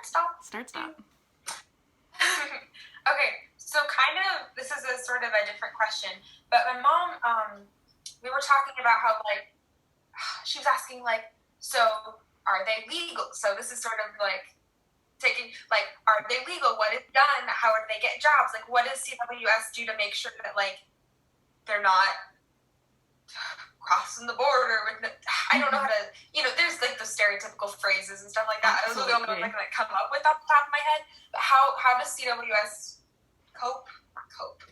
Start, stop. Okay, so kind of, this is a sort of a different question, but my mom, we were talking about how, like, she was asking, like, so are they legal? So this is sort of like taking, like, are they legal? What is done? How do they get jobs? Like, what does CWS do to make sure that, like, they're not crossing the border with I don't know how to, there's like the stereotypical phrases and stuff like that. Those are the only ones I can, like, come up with off the top of my head. But how does CWS cope?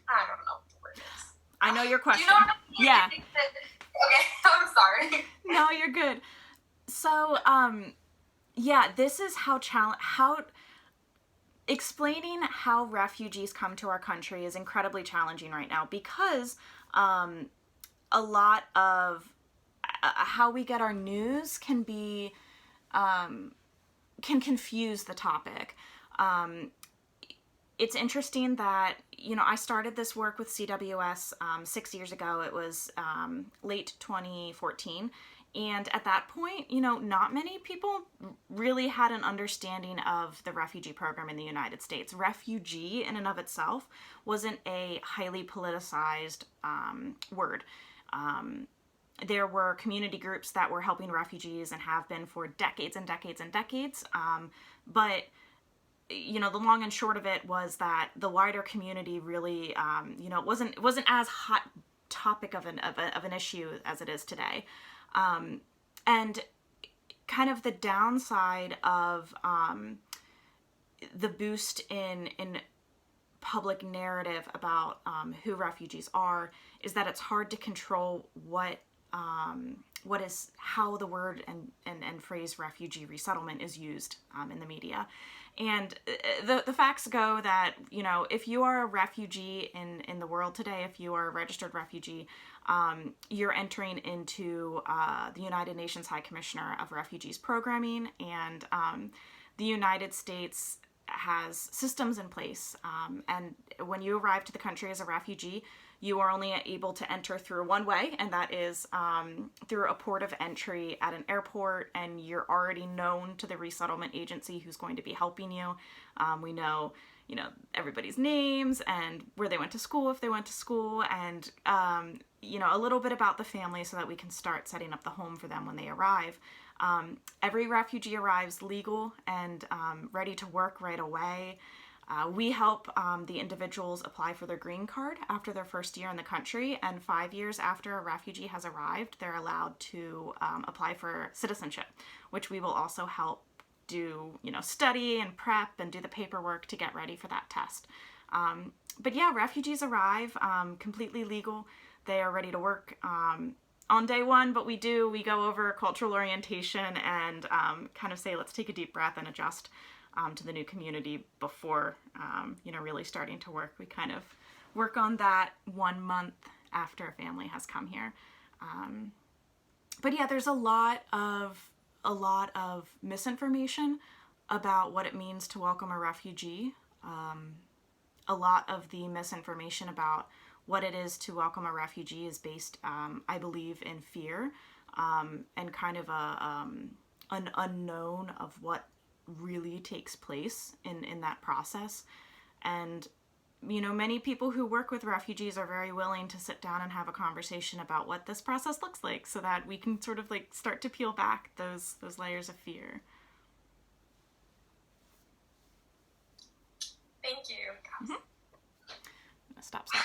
I don't know what the word is. I know your question. Do you know what I mean? Yeah. Okay, I'm sorry. No, you're good. So, yeah, this is how explaining how refugees come to our country is incredibly challenging right now, because a lot of how we get our news can be can confuse the topic. It's interesting that, I started this work with CWS 6 years ago. It was late 2014. And at that point, not many people really had an understanding of the refugee program in the United States. Refugee in and of itself wasn't a highly politicized word. There were community groups that were helping refugees and have been for decades and decades and decades. But the long and short of it was that the wider community really, it wasn't as hot topic of an issue as it is today. And kind of the downside of the boost in public narrative about who refugees are is that it's hard to control how the word and phrase refugee resettlement is used in the media. And the facts go that, if you are a refugee in the world today, if you are a registered refugee, you're entering into the United Nations High Commissioner of Refugees programming, and the United States has systems in place. And when you arrive to the country as a refugee, you are only able to enter through one way, and that is through a port of entry at an airport, and you're already known to the resettlement agency who's going to be helping you. We know, everybody's names and where they went to school, if they went to school, and, a little bit about the family so that we can start setting up the home for them when they arrive. Every refugee arrives legal and ready to work right away. We help the individuals apply for their green card after their first year in the country, and 5 years after a refugee has arrived, they're allowed to apply for citizenship, which we will also help do, study and prep and do the paperwork to get ready for that test. But yeah, refugees arrive completely legal. They are ready to work on day one, but we go over cultural orientation and kind of say, let's take a deep breath and adjust to the new community before, really starting to work. We kind of work on that 1 month after a family has come here. But yeah, there's a lot of misinformation about what it means to welcome a refugee. A lot of the misinformation about what it is to welcome a refugee is based, I believe, in fear and kind of an unknown of what really takes place in that process. And many people who work with refugees are very willing to sit down and have a conversation about what this process looks like, so that we can sort of like start to peel back those layers of fear. Thank you. Mm-hmm.